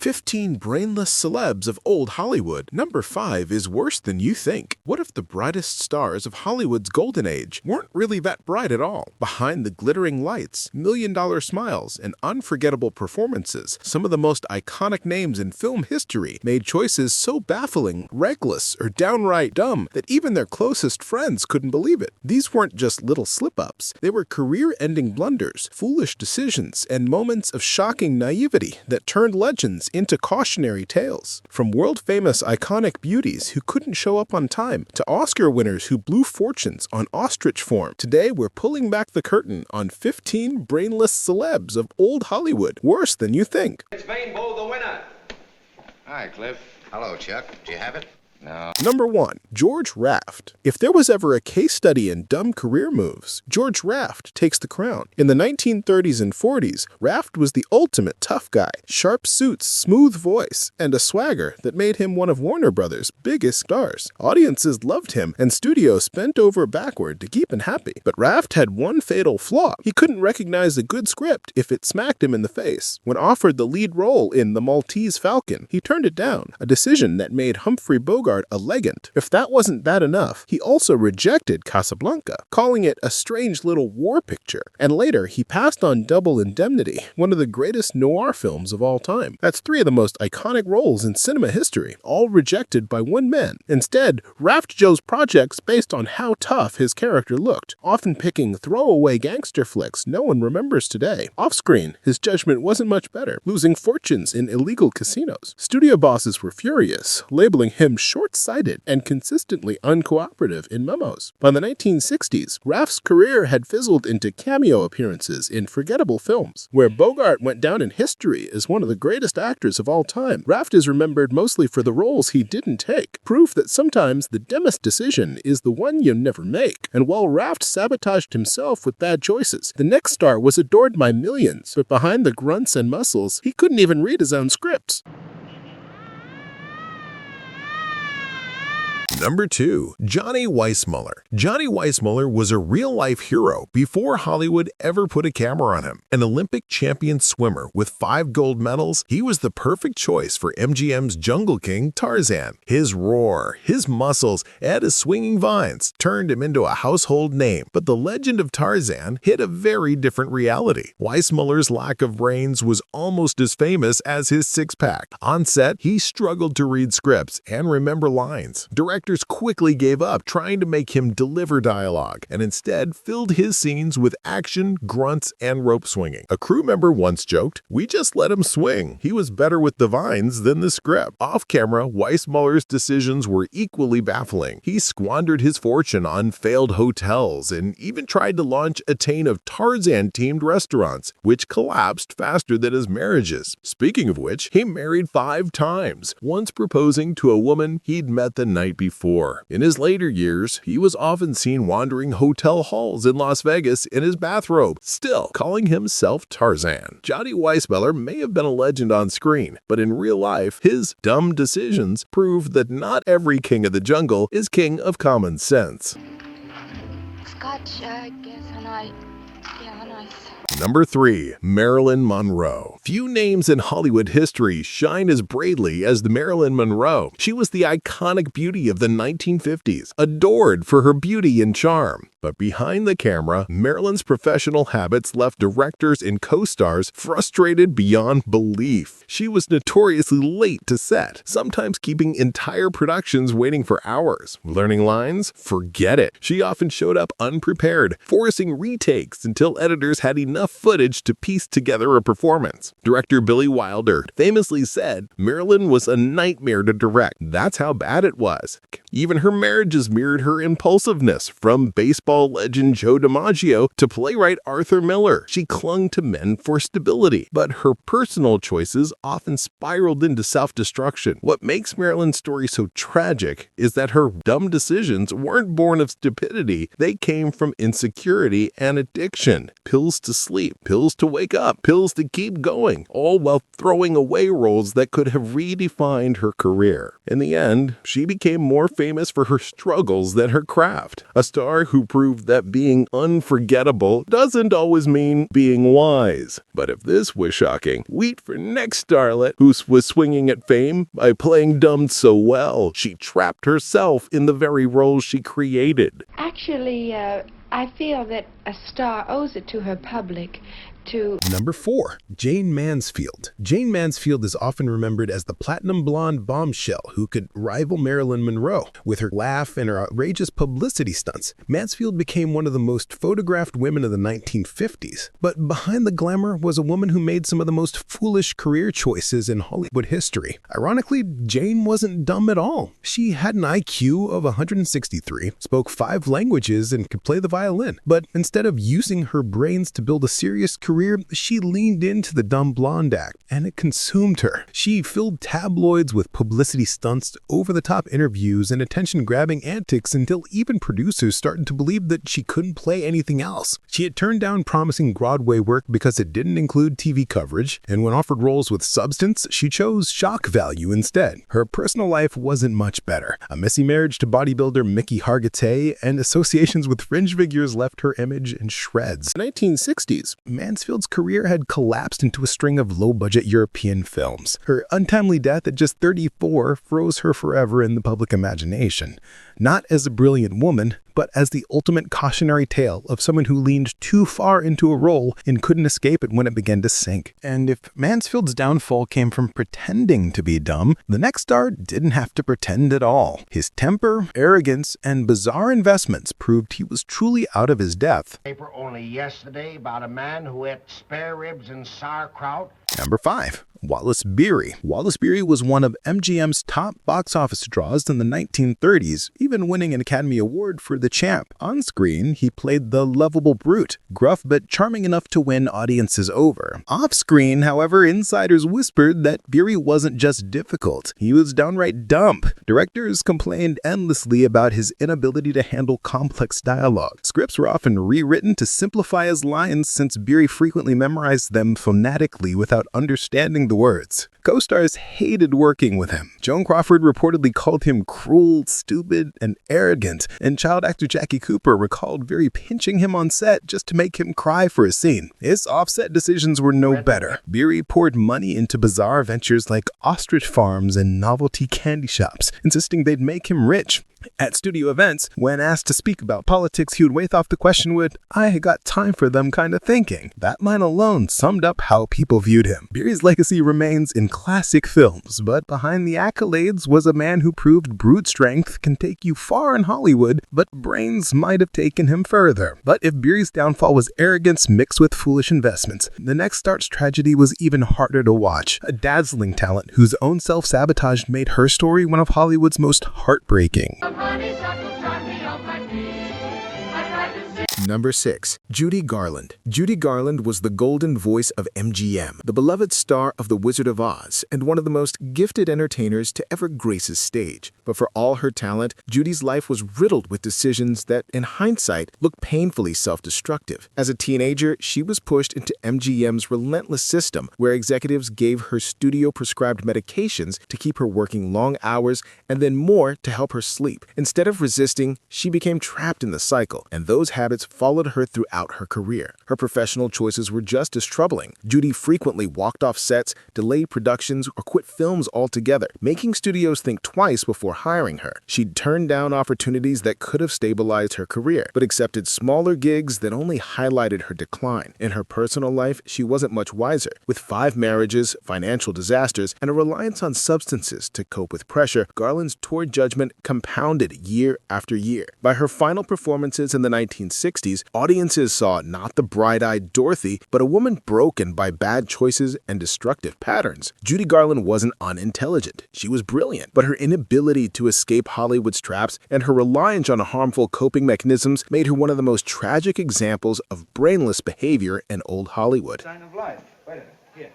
15 brainless celebs of old Hollywood. Number 5 is worse than you think. What if the brightest stars of Hollywood's golden age weren't really that bright at all? Behind the glittering lights, million-dollar smiles, and unforgettable performances, some of the most iconic names in film history made choices so baffling, reckless, or downright dumb that even their closest friends couldn't believe it. These weren't just little slip-ups. They were career-ending blunders, foolish decisions, and moments of shocking naivety that turned legends into cautionary tales. From world-famous iconic beauties who couldn't show up on time to Oscar winners who blew fortunes on ostrich form, today we're pulling back the curtain on 15 brainless celebs of old Hollywood, worse than you think. It's Vane Bowl, the winner. Hi, Cliff. Hello, Chuck. Do you have it? No. Number 1. George Raft. If there was ever a case study in dumb career moves, George Raft takes the crown. In the 1930s and 40s, Raft was the ultimate tough guy. Sharp suits, smooth voice, and a swagger that made him one of Warner Brothers' biggest stars. Audiences loved him, and studios bent over backward to keep him happy. But Raft had one fatal flaw. He couldn't recognize a good script if it smacked him in the face. When offered the lead role in The Maltese Falcon, he turned it down, a decision that made Humphrey Bogart a legend. If that wasn't bad enough, he also rejected Casablanca, calling it a strange little war picture. And later, he passed on Double Indemnity, one of the greatest noir films of all time. That's 3 of the most iconic roles in cinema history, all rejected by one man. Instead, Raft chose projects based on how tough his character looked, often picking throwaway gangster flicks no one remembers today. Off-screen, his judgment wasn't much better, losing fortunes in illegal casinos. Studio bosses were furious, labeling him short-sighted and consistently uncooperative in memos. By the 1960s, Raft's career had fizzled into cameo appearances in forgettable films. Where Bogart went down in history as one of the greatest actors of all time, Raft is remembered mostly for the roles he didn't take, proof that sometimes the dumbest decision is the one you never make. And while Raft sabotaged himself with bad choices, the next star was adored by millions, but behind the grunts and muscles, he couldn't even read his own scripts. Number 2. Johnny Weissmuller. Johnny Weissmuller was a real-life hero before Hollywood ever put a camera on him. An Olympic champion swimmer with 5 gold medals, he was the perfect choice for MGM's Jungle King Tarzan. His roar, his muscles, and his swinging vines turned him into a household name. But the legend of Tarzan hit a very different reality. Weissmuller's lack of brains was almost as famous as his six-pack. On set, he struggled to read scripts and remember lines. Directors quickly gave up trying to make him deliver dialogue and instead filled his scenes with action, grunts, and rope swinging. A crew member once joked, "We just let him swing. He was better with the vines than the script." Off-camera, Weissmuller's decisions were equally baffling. He squandered his fortune on failed hotels and even tried to launch a chain of Tarzan-themed restaurants, which collapsed faster than his marriages. Speaking of which, he married 5 times, once proposing to a woman he'd met the night before. In his later years, he was often seen wandering hotel halls in Las Vegas in his bathrobe, still calling himself Tarzan. Johnny Weissmuller may have been a legend on screen, but in real life, his dumb decisions proved that not every king of the jungle is king of common sense. Scotch, I guess, and nice. Number 3. Marilyn Monroe. Few names in Hollywood history shine as brightly as the Marilyn Monroe. She was the iconic beauty of the 1950s, adored for her beauty and charm. But behind the camera, Marilyn's professional habits left directors and co-stars frustrated beyond belief. She was notoriously late to set, sometimes keeping entire productions waiting for hours. Learning lines? Forget it. She often showed up unprepared, forcing retakes until editors had enough footage to piece together a performance. Director Billy Wilder famously said, "Marilyn was a nightmare to direct. That's how bad it was." Even her marriages mirrored her impulsiveness, from baseball legend Joe DiMaggio to playwright Arthur Miller. She clung to men for stability, but her personal choices often spiraled into self-destruction. What makes Marilyn's story so tragic is that her dumb decisions weren't born of stupidity. They came from insecurity and addiction. pills to sleep, pills to wake up, pills to keep going, all while throwing away roles that could have redefined her career. In the end, she became more famous for her struggles than her craft. A star who proved that being unforgettable doesn't always mean being wise. But if this was shocking, wait for next starlet who was swinging at fame by playing dumb so well, she trapped herself in the very role she created. Actually, I feel that a star owes it to her public to... Number 4. Jayne Mansfield. Jayne Mansfield is often remembered as the platinum blonde bombshell who could rival Marilyn Monroe. With her laugh and her outrageous publicity stunts, Mansfield became one of the most photographed women of the 1950s. But behind the glamour was a woman who made some of the most foolish career choices in Hollywood history. Ironically, Jayne wasn't dumb at all. She had an IQ of 163, spoke 5 languages, and could play the violin. But instead of using her brains to build a serious career, she leaned into the dumb blonde act, and it consumed her. She filled tabloids with publicity stunts, over-the-top interviews, and attention-grabbing antics until even producers started to believe that she couldn't play anything else. She had turned down promising Broadway work because it didn't include TV coverage, and when offered roles with substance, she chose shock value instead. Her personal life wasn't much better. A messy marriage to bodybuilder Mickey Hargitay and associations with fringe figures left her image in shreds. In the 1960s, Mansfield's career had collapsed into a string of low-budget European films. Her untimely death at just 34 froze her forever in the public imagination. Not as a brilliant woman, but as the ultimate cautionary tale of someone who leaned too far into a role and couldn't escape it when it began to sink. And if Mansfield's downfall came from pretending to be dumb, the next star didn't have to pretend at all. His temper, arrogance, and bizarre investments proved he was truly out of his depth. Paper only yesterday about a man who ate spare ribs and sauerkraut. Number 5. Wallace Beery. Wallace Beery was one of MGM's top box office draws in the 1930s, even winning an Academy Award for The Champ. On screen, he played the lovable brute, gruff but charming enough to win audiences over. Off screen, however, insiders whispered that Beery wasn't just difficult, he was downright dumb. Directors complained endlessly about his inability to handle complex dialogue. Scripts were often rewritten to simplify his lines since Beery frequently memorized them phonetically without understanding the words. Co-stars hated working with him. Joan Crawford reportedly called him cruel, stupid, and arrogant, and child actor Jackie Cooper recalled Beery pinching him on set just to make him cry for a scene. His offset decisions were no better. Beery poured money into bizarre ventures like ostrich farms and novelty candy shops, insisting they'd make him rich. At studio events, when asked to speak about politics, he would wave off the question with, "I got time for them kind of thinking." That line alone summed up how people viewed him. Beery's legacy remains in classic films, but behind the accolades was a man who proved brute strength can take you far in Hollywood, but brains might have taken him further. But if Beery's downfall was arrogance mixed with foolish investments, the next star's tragedy was even harder to watch. A dazzling talent whose own self-sabotage made her story one of Hollywood's most heartbreaking. Number 6. Judy Garland. Judy Garland was the golden voice of MGM, the beloved star of The Wizard of Oz, and one of the most gifted entertainers to ever grace his stage. But for all her talent, Judy's life was riddled with decisions that, in hindsight, look painfully self-destructive. As a teenager, she was pushed into MGM's relentless system, where executives gave her studio-prescribed medications to keep her working long hours and then more to help her sleep. Instead of resisting, she became trapped in the cycle, and those habits followed her throughout her career. Her professional choices were just as troubling. Judy frequently walked off sets, delayed productions, or quit films altogether, making studios think twice before hiring her. She'd turned down opportunities that could have stabilized her career, but accepted smaller gigs that only highlighted her decline. In her personal life, she wasn't much wiser. With 5 marriages, financial disasters, and a reliance on substances to cope with pressure, Garland's poor judgment compounded year after year. By her final performances in the 1960s, audiences saw not the bright-eyed Dorothy, but a woman broken by bad choices and destructive patterns. Judy Garland wasn't unintelligent. She was brilliant, but her inability to escape Hollywood's traps and her reliance on harmful coping mechanisms made her one of the most tragic examples of brainless behavior in old Hollywood. Sign of life. Wait a minute. Here.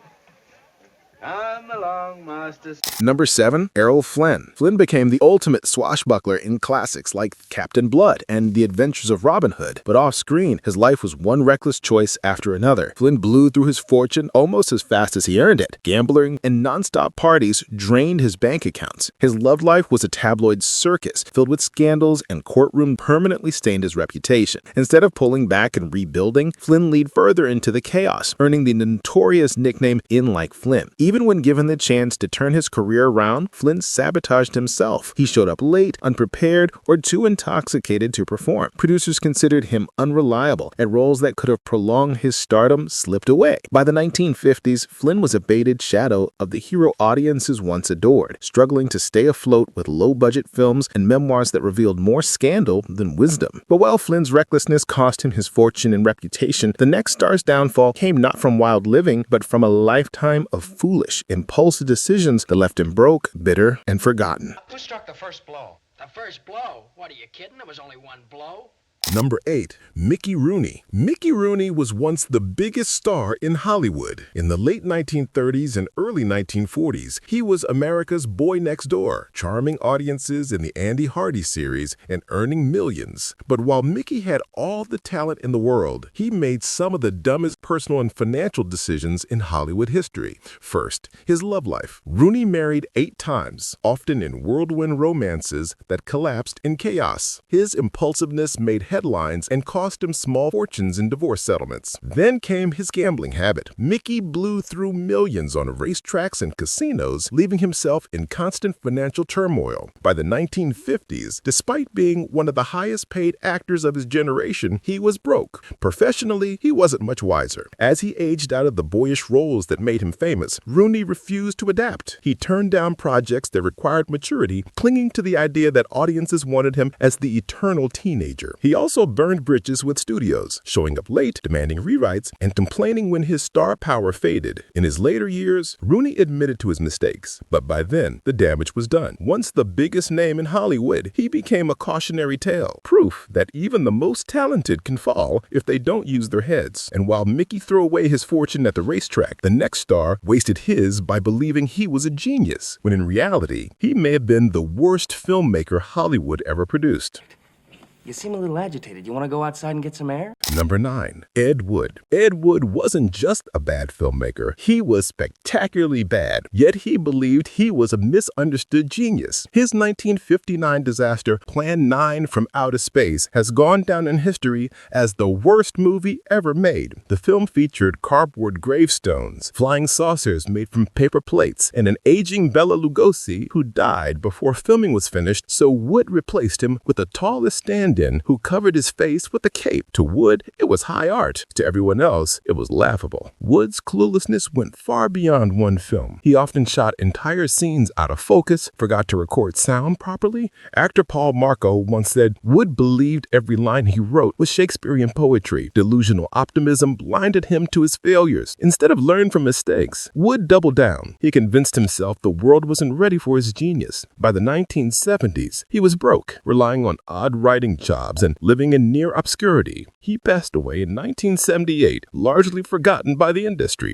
Come along, my Masters. Number 7. Errol Flynn. Flynn became the ultimate swashbuckler in classics like Captain Blood and The Adventures of Robin Hood, but off-screen, his life was one reckless choice after another. Flynn blew through his fortune almost as fast as he earned it. Gambling and non-stop parties drained his bank accounts. His love life was a tabloid circus filled with scandals, and courtroom permanently stained his reputation. Instead of pulling back and rebuilding, Flynn leaned further into the chaos, earning the notorious nickname In Like Flynn. Even when given the chance to turn his career around, Flynn sabotaged himself. He showed up late, unprepared, or too intoxicated to perform. Producers considered him unreliable, and roles that could have prolonged his stardom slipped away. By the 1950s, Flynn was a baited shadow of the hero audiences once adored, struggling to stay afloat with low-budget films and memoirs that revealed more scandal than wisdom. But while Flynn's recklessness cost him his fortune and reputation, the next star's downfall came not from wild living, but from a lifetime of foolish, impulsive decisions that left him broke, bitter, and forgotten. Who struck the first blow? The first blow? What, are you kidding? There was only one blow. Number 8. Mickey Rooney. Mickey Rooney was once the biggest star in Hollywood. In the late 1930s and early 1940s, he was America's boy next door, charming audiences in the Andy Hardy series and earning millions. But while Mickey had all the talent in the world, he made some of the dumbest personal and financial decisions in Hollywood history. First, his love life. Rooney married 8 times, often in whirlwind romances that collapsed in chaos. His impulsiveness made headlines and cost him small fortunes in divorce settlements. Then came his gambling habit. Mickey blew through millions on racetracks and casinos, leaving himself in constant financial turmoil. By the 1950s, despite being one of the highest paid actors of his generation, he was broke. Professionally, he wasn't much wiser. As he aged out of the boyish roles that made him famous, Rooney refused to adapt. He turned down projects that required maturity, clinging to the idea that audiences wanted him as the eternal teenager. He also burned bridges with studios, showing up late, demanding rewrites, and complaining when his star power faded. In his later years, Rooney admitted to his mistakes, but by then, the damage was done. Once the biggest name in Hollywood, he became a cautionary tale, proof that even the most talented can fall if they don't use their heads. And while Mickey threw away his fortune at the racetrack, the next star wasted his by believing he was a genius, when in reality, he may have been the worst filmmaker Hollywood ever produced. You seem a little agitated. You want to go outside and get some air? Number 9. Ed Wood. Ed Wood wasn't just a bad filmmaker, he was spectacularly bad, yet he believed he was a misunderstood genius. His 1959 disaster, Plan 9 from Outer Space, has gone down in history as the worst movie ever made. The film featured cardboard gravestones, flying saucers made from paper plates, and an aging Bela Lugosi who died before filming was finished, so Wood replaced him with the tallest stand-in who covered his face with a cape. To Wood, it was high art. To everyone else, it was laughable. Wood's cluelessness went far beyond one film. He often shot entire scenes out of focus, forgot to record sound properly. Actor Paul Marco once said, Wood believed every line he wrote was Shakespearean poetry. Delusional optimism blinded him to his failures. Instead of learning from mistakes, Wood doubled down. He convinced himself the world wasn't ready for his genius. By the 1970s, he was broke, relying on odd writing jobs and living in near obscurity. He passed away in 1978, largely forgotten by the industry.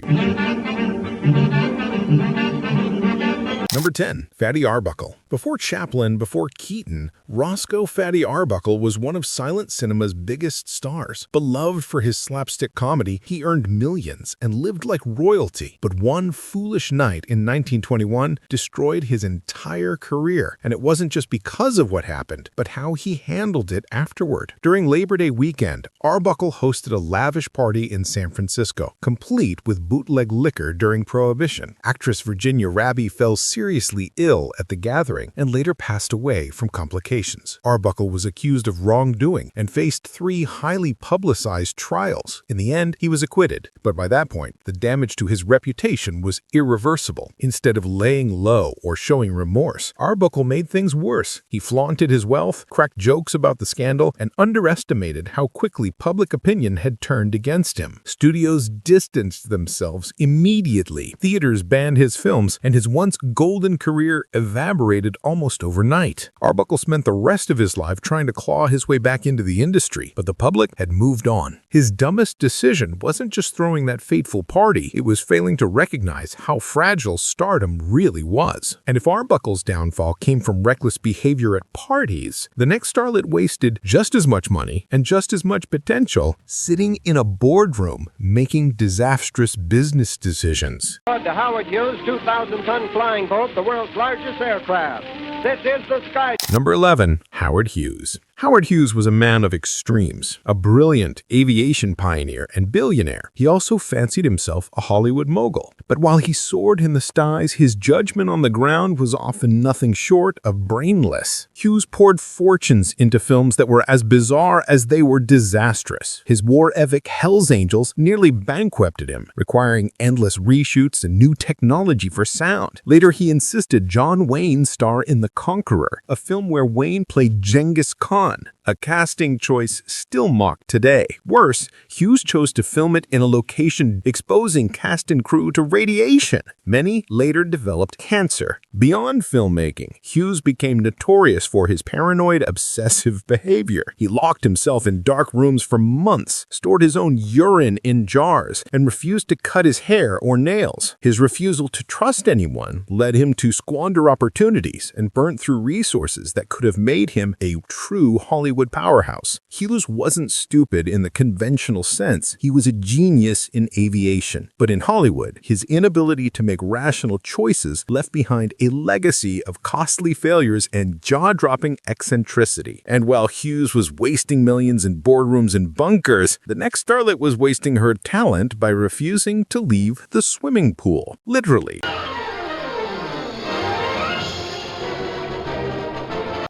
Number 10. Fatty Arbuckle. Before Chaplin, before Keaton, Roscoe Fatty Arbuckle was one of silent cinema's biggest stars. Beloved for his slapstick comedy, he earned millions and lived like royalty. But one foolish night in 1921 destroyed his entire career. And it wasn't just because of what happened, but how he handled it afterward. During Labor Day weekend, Arbuckle hosted a lavish party in San Francisco, complete with bootleg liquor during Prohibition. Actress Virginia Raby fell seriously ill at the gathering and later passed away from complications. Arbuckle was accused of wrongdoing and faced 3 highly publicized trials. In the end, he was acquitted, but by that point, the damage to his reputation was irreversible. Instead of laying low or showing remorse, Arbuckle made things worse. He flaunted his wealth, cracked jokes about the scandal, and underestimated how quickly public opinion had turned against him. Studios distanced themselves immediately. Theaters banned his films, and his once golden career evaporated almost overnight. Arbuckle spent the rest of his life trying to claw his way back into the industry, but the public had moved on. His dumbest decision wasn't just throwing that fateful party, it was failing to recognize how fragile stardom really was. And if Arbuckle's downfall came from reckless behavior at parties, the next starlet wasted just as much money and just as much potential sitting in a boardroom making disastrous business decisions. To Howard Hughes' 2,000-ton flying boat, the world's largest aircraft. This is the Sky. Number 11. Howard Hughes. Howard Hughes was a man of extremes, a brilliant aviation pioneer and billionaire. He also fancied himself a Hollywood mogul. But while he soared in the skies, his judgment on the ground was often nothing short of brainless. Hughes poured fortunes into films that were as bizarre as they were disastrous. His war epic Hell's Angels nearly bankrupted him, requiring endless reshoots and new technology for sound. Later, he insisted John Wayne star in The Conqueror, a film where Wayne played Genghis Khan, a casting choice still mocked today. Worse, Hughes chose to film it in a location exposing cast and crew to radiation. Many later developed cancer. Beyond filmmaking, Hughes became notorious for his paranoid, obsessive behavior. He locked himself in dark rooms for months, stored his own urine in jars, and refused to cut his hair or nails. His refusal to trust anyone led him to squander opportunities and burn through resources that could have made him a true Hollywood powerhouse. Hughes wasn't stupid in the conventional sense. He was a genius in aviation. But in Hollywood, his inability to make rational choices left behind a legacy of costly failures and jaw-dropping eccentricity. And while Hughes was wasting millions in boardrooms and bunkers, the next starlet was wasting her talent by refusing to leave the swimming pool. Literally.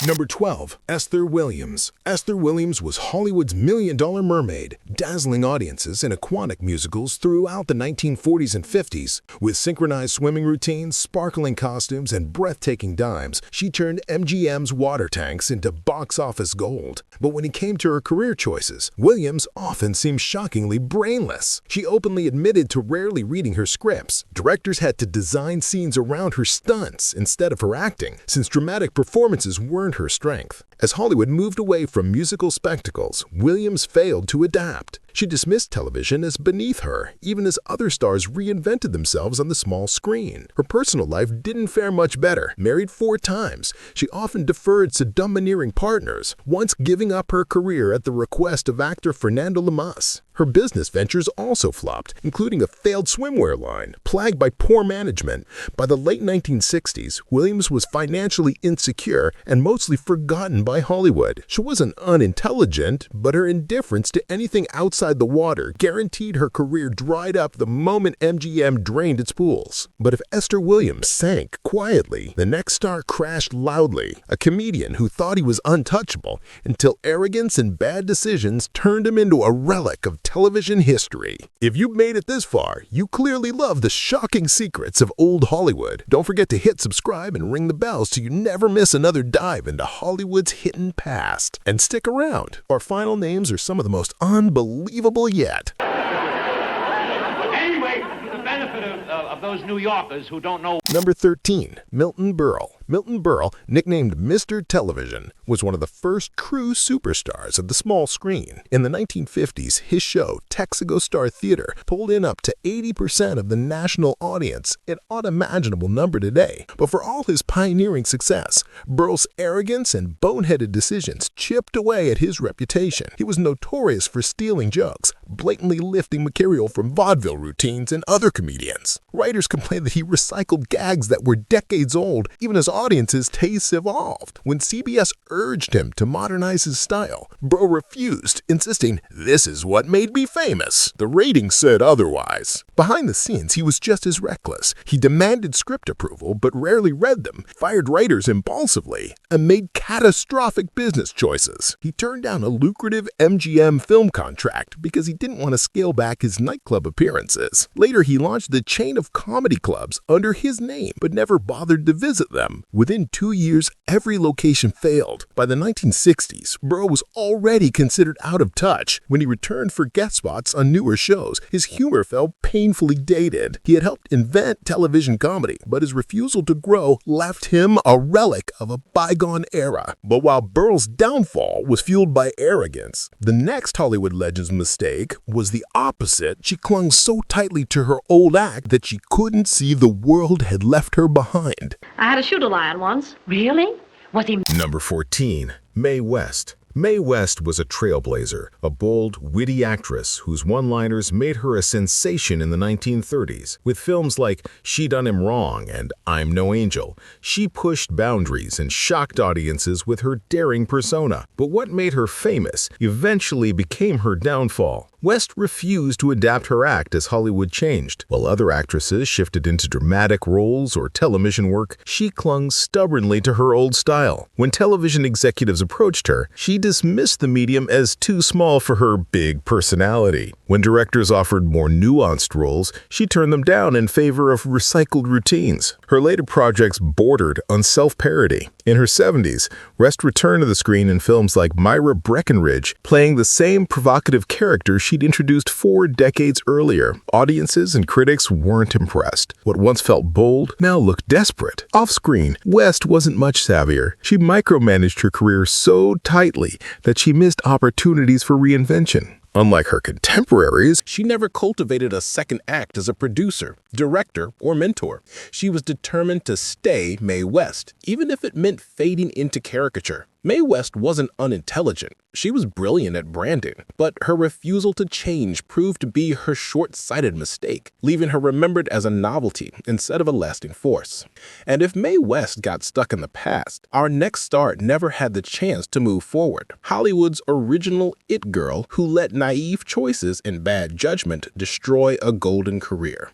Number 12. Esther Williams. Esther Williams was Hollywood's million-dollar mermaid, dazzling audiences in aquatic musicals throughout the 1940s and 50s. With synchronized swimming routines, sparkling costumes, and breathtaking dives, she turned MGM's water tanks into box office gold. But when it came to her career choices, Williams often seemed shockingly brainless. She openly admitted to rarely reading her scripts. Directors had to design scenes around her stunts instead of her acting, since dramatic performances weren't her strength. As Hollywood moved away from musical spectacles, Williams failed to adapt. She dismissed television as beneath her, even as other stars reinvented themselves on the small screen. Her personal life didn't fare much better. Married 4 times, she often deferred to domineering partners, once giving up her career at the request of actor Fernando Lamas. Her business ventures also flopped, including a failed swimwear line, plagued by poor management. By the late 1960s, Williams was financially insecure and mostly forgotten by Hollywood. She wasn't unintelligent, but her indifference to anything outside the water guaranteed her career dried up the moment MGM drained its pools. But if Esther Williams sank quietly, the next star crashed loudly, a comedian who thought he was untouchable until arrogance and bad decisions turned him into a relic of television history. If you've made it this far, you clearly love the shocking secrets of old Hollywood. Don't forget to hit subscribe and ring the bell so you never miss another dive into Hollywood's hidden past. And stick around. Our final names are some of the most unbelievable yet. Anyway, for the benefit of those New Yorkers who don't know. Number 13. Milton Berle. Milton Berle, nicknamed Mr. Television, was one of the first true superstars of the small screen. In the 1950s, his show, Texaco Star Theater, pulled in up to 80% of the national audience, an unimaginable number today. But for all his pioneering success, Berle's arrogance and boneheaded decisions chipped away at his reputation. He was notorious for stealing jokes, blatantly lifting material from vaudeville routines and other comedians. Writers complained that he recycled gags that were decades old, even as audiences' tastes evolved. When CBS urged him to modernize his style, Berle refused, insisting, "This is what made me famous." The ratings said otherwise. Behind the scenes, he was just as reckless. He demanded script approval, but rarely read them, fired writers impulsively, and made catastrophic business choices. He turned down a lucrative MGM film contract because he didn't want to scale back his nightclub appearances. Later, he launched the chain of comedy clubs under his name, but never bothered to visit them. Within 2 years, every location failed. By the 1960s, Burrow was already considered out of touch. When he returned for guest spots on newer shows, his humor felt painfully dated. He had helped invent television comedy, but his refusal to grow left him a relic of a bygone era. But while Burrow's downfall was fueled by arrogance, the next Hollywood legend's mistake was the opposite. She clung so tightly to her old act that she couldn't see the world had left her behind. I had a shoot-a-lion once. Really? Was he... Number 14. Mae West. Mae West was a trailblazer, a bold, witty actress whose one-liners made her a sensation in the 1930s. With films like She Done Him Wrong and I'm No Angel, she pushed boundaries and shocked audiences with her daring persona. But what made her famous eventually became her downfall. West refused to adapt her act as Hollywood changed. While other actresses shifted into dramatic roles or television work, she clung stubbornly to her old style. When television executives approached her, she dismissed the medium as too small for her big personality. When directors offered more nuanced roles, she turned them down in favor of recycled routines. Her later projects bordered on self-parody. In her 70s, West returned to the screen in films like Myra Breckinridge, playing the same provocative character she'd introduced 4 decades earlier. Audiences and critics weren't impressed. What once felt bold now looked desperate. Off-screen, West wasn't much savvier. She micromanaged her career so tightly that she missed opportunities for reinvention. Unlike her contemporaries, she never cultivated a second act as a producer, director, or mentor. She was determined to stay Mae West, even if it meant fading into caricature. Mae West wasn't unintelligent. She was brilliant at branding, but her refusal to change proved to be her short-sighted mistake, leaving her remembered as a novelty instead of a lasting force. And if Mae West got stuck in the past, our next star never had the chance to move forward. Hollywood's original it girl who let naive choices and bad judgment destroy a golden career.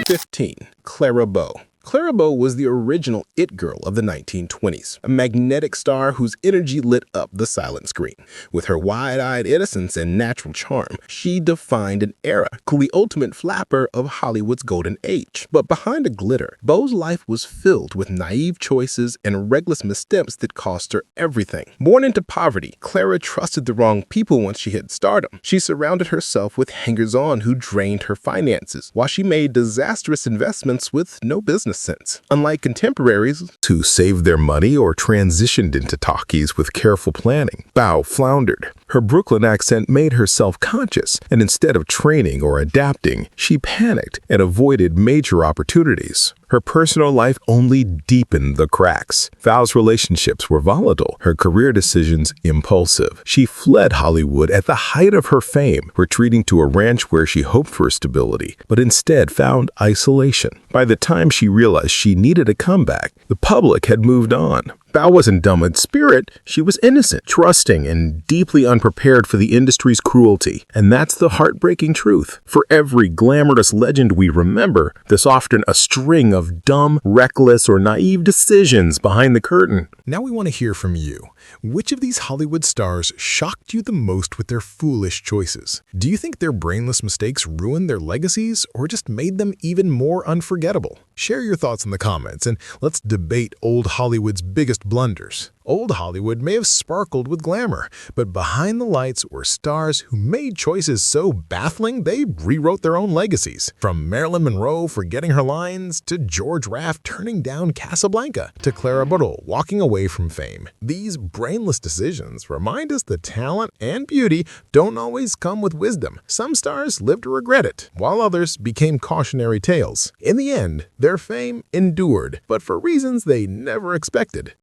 15. Clara Bow. Clara Bow was the original it girl of the 1920s, a magnetic star whose energy lit up the silent screen. With her wide-eyed innocence and natural charm, she defined an era, the ultimate flapper of Hollywood's golden age. But behind the glitter, Bow's life was filled with naive choices and reckless missteps that cost her everything. Born into poverty, Clara trusted the wrong people once she hit stardom. She surrounded herself with hangers-on who drained her finances, while she made disastrous investments with no business sense. Unlike contemporaries who saved their money or transitioned into talkies with careful planning, Bow floundered. Her Brooklyn accent made her self-conscious, and instead of training or adapting, she panicked and avoided major opportunities. Her personal life only deepened the cracks. Bow's relationships were volatile, her career decisions impulsive. She fled Hollywood at the height of her fame, retreating to a ranch where she hoped for stability, but instead found isolation. By the time she realized she needed a comeback, the public had moved on. Bow wasn't dumb in spirit, she was innocent, trusting, and deeply unprepared for the industry's cruelty. And that's the heartbreaking truth. For every glamorous legend we remember, there's often a string of dumb, reckless, or naive decisions behind the curtain. Now we want to hear from you. Which of these Hollywood stars shocked you the most with their foolish choices? Do you think their brainless mistakes ruined their legacies or just made them even more unforgettable? Share your thoughts in the comments and let's debate old Hollywood's biggest blunders. Old Hollywood may have sparkled with glamour, but behind the lights were stars who made choices so baffling they rewrote their own legacies. From Marilyn Monroe forgetting her lines, to George Raft turning down Casablanca, to Clara Bow walking away from fame. These brainless decisions remind us that talent and beauty don't always come with wisdom. Some stars lived to regret it, while others became cautionary tales. In the end, their fame endured, but for reasons they never expected.